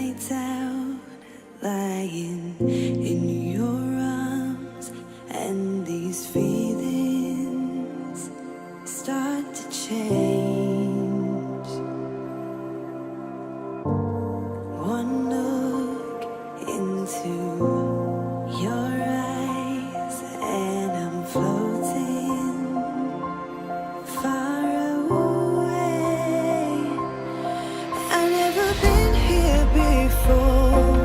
nights out, lying in your arms, and these feelings start to change. One look into your eyes, and I'm floating far away. I've never been here before.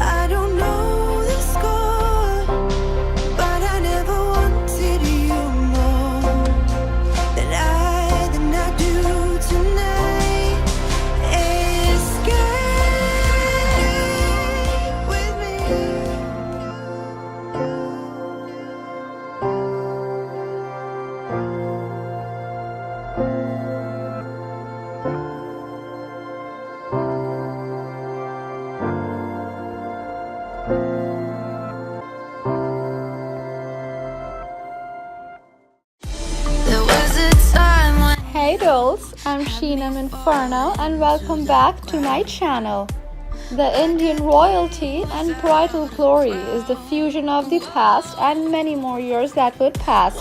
I don't know the score, but I never wanted you more than I do tonight. Escape with me. There was a time when Hey dolls, I'm Sheenam Inferno and welcome back to my channel. The Indian royalty and bridal glory is the fusion of the past and many more years that would pass.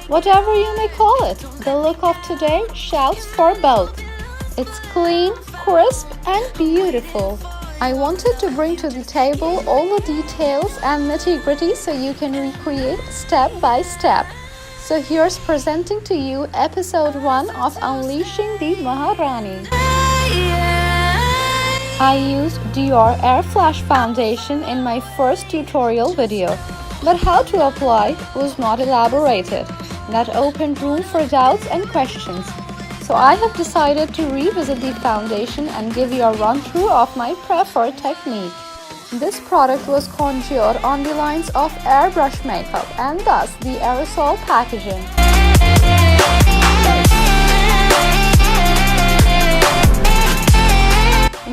Whatever you may call it, the look of today shouts for both. It's clean, crisp and beautiful. I wanted to bring to the table all the details and nitty-gritty so you can recreate step by step. So here's presenting to you episode 1 of Unleashing the Maharani. I used Dior Airflash foundation in my first tutorial video, but how to apply was not elaborated. That opened room for doubts and questions. So I have decided to revisit the foundation and give you a run-through of my preferred technique. This product was conjured on the lines of airbrush makeup and thus the aerosol packaging.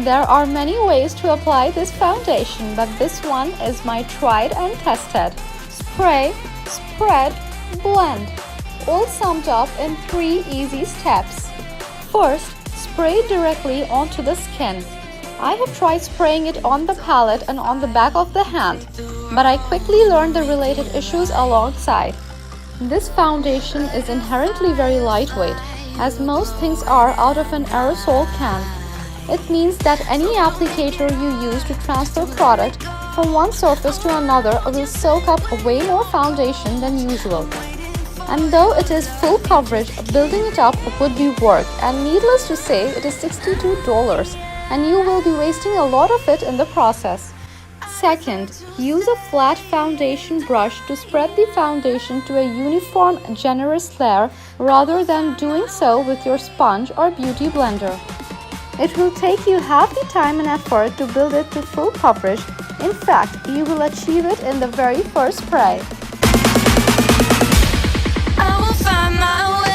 There are many ways to apply this foundation, but this one is my tried and tested. Spray, spread, blend. All summed up in 3 easy steps. First, spray directly onto the skin. I have tried spraying it on the palette and on the back of the hand, but I quickly learned the related issues alongside. This foundation is inherently very lightweight, as most things are out of an aerosol can. It means that any applicator you use to transfer product from one surface to another will soak up way more foundation than usual. And though it is full coverage, building it up would be work, and needless to say, it is $62. And you will be wasting a lot of it in the process. Second, use a flat foundation brush to spread the foundation to a uniform, generous layer rather than doing so with your sponge or beauty blender. It will take you half the time and effort to build it to full coverage. In fact, you will achieve it in the very first spray. I will find my way.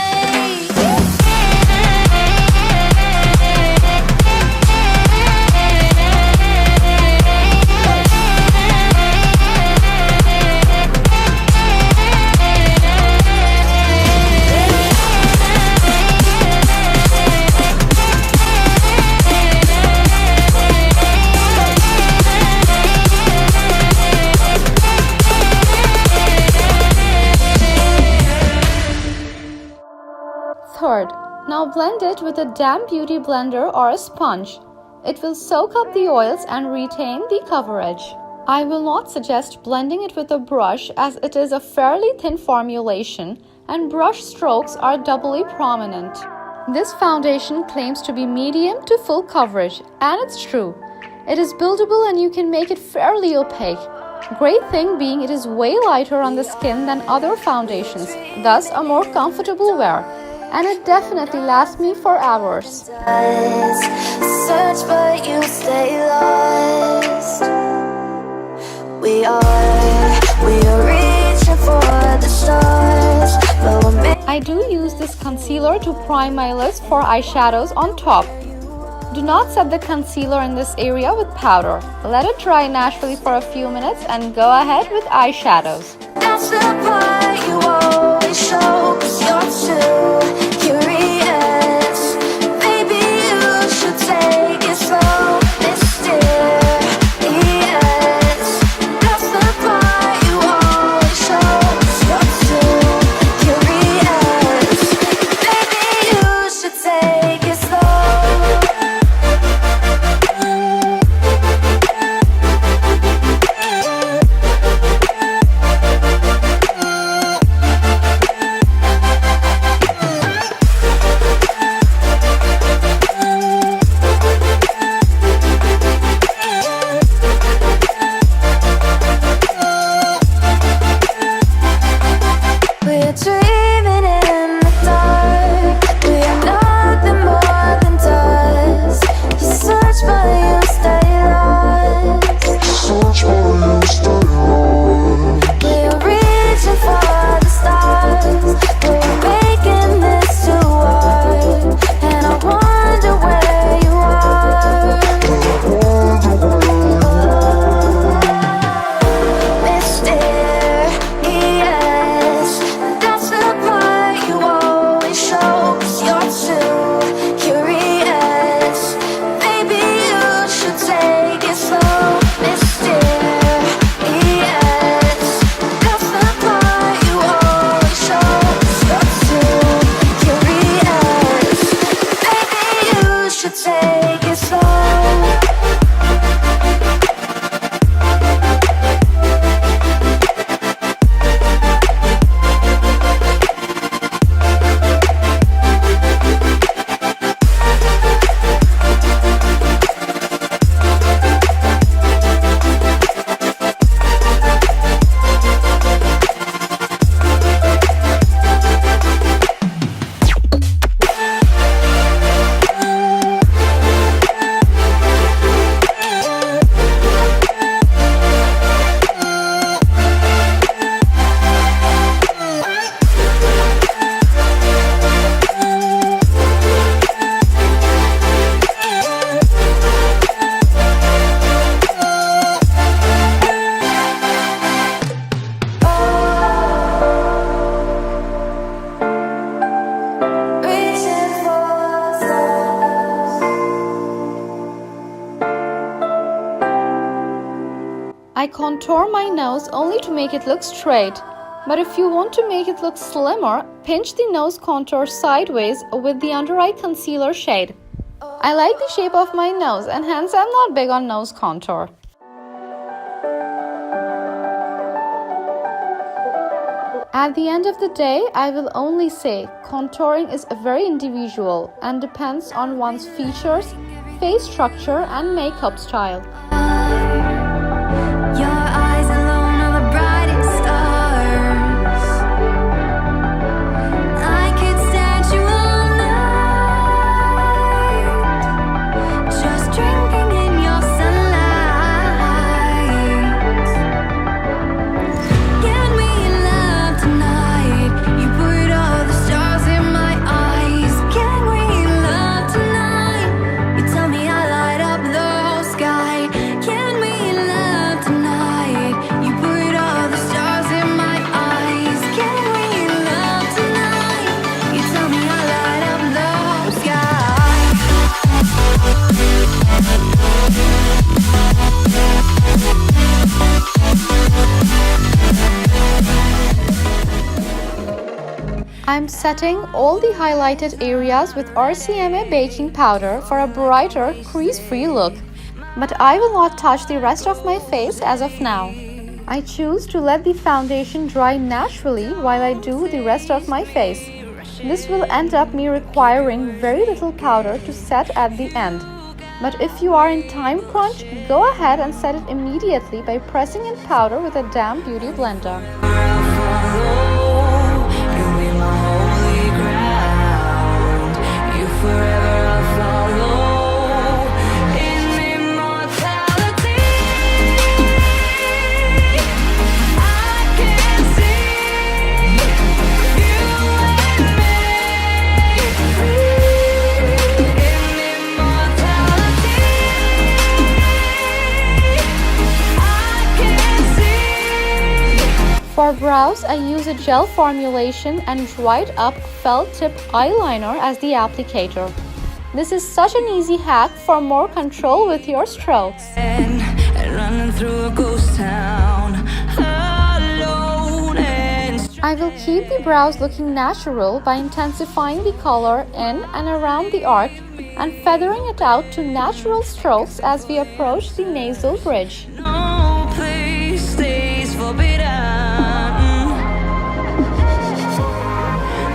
Third, now blend it with a damp beauty blender or a sponge. It will soak up the oils and retain the coverage. I will not suggest blending it with a brush as it is a fairly thin formulation and brush strokes are doubly prominent. This foundation claims to be medium to full coverage, and it's true. It is buildable and you can make it fairly opaque. Great thing being it is way lighter on the skin than other foundations, thus a more comfortable wear. And it definitely lasts me for hours. Search but you stay lost. We are reaching for the stars, but we're I do use this concealer to prime my lips for eyeshadows on top. Do not set the concealer in this area with powder. Let it dry naturally for a few minutes and go ahead with eyeshadows. That's the part you always show, 'cause you're too curious. Maybe you should take it slow. This should take it slow. I contour my nose only to make it look straight, but if you want to make it look slimmer, pinch the nose contour sideways with the under eye concealer shade. I like the shape of my nose and hence I'm not big on nose contour. At the end of the day, I will only say contouring is very individual and depends on one's features, face structure and makeup style. Your eyes alone are the brightest stars. I could stand you all night, just drinking in your sunlight. Give me love tonight. You put all the stars in my eyes. Give me love tonight. You tell me I light up the whole sky. Give me love tonight. You put all the stars in my eyes. Give me love tonight. You tell me I light up the whole sky. I'm setting all the highlighted areas with RCMA baking powder for a brighter, crease-free look. But I will not touch the rest of my face as of now. I choose to let the foundation dry naturally while I do the rest of my face. This will end up me requiring very little powder to set at the end. But if you are in time crunch, go ahead and set it immediately by pressing in powder with a damp beauty blender. For brows, I use a gel formulation and dried up felt tip eyeliner as the applicator. This is such an easy hack for more control with your strokes. And running through a ghost town alone and I will keep the brows looking natural by intensifying the color in and around the arch and feathering it out to natural strokes as we approach the nasal bridge. no place stays forbidden.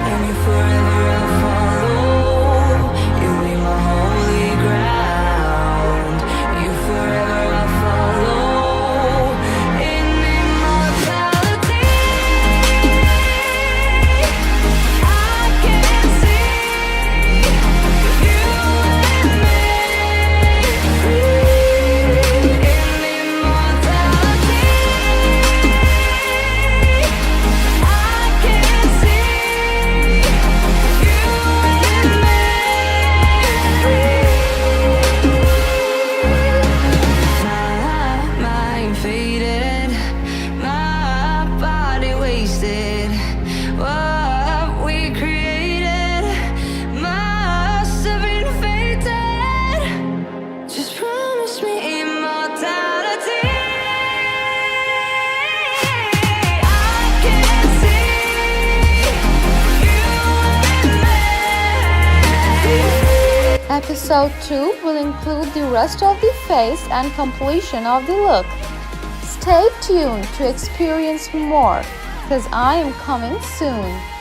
And you forever I'll follow. You'll be my holy ground. You forever I'll follow. In immortality, I can see you and me. In immortality. Episode 2 will include the rest of the face and completion of the look. Stay tuned to experience more, because I am coming soon.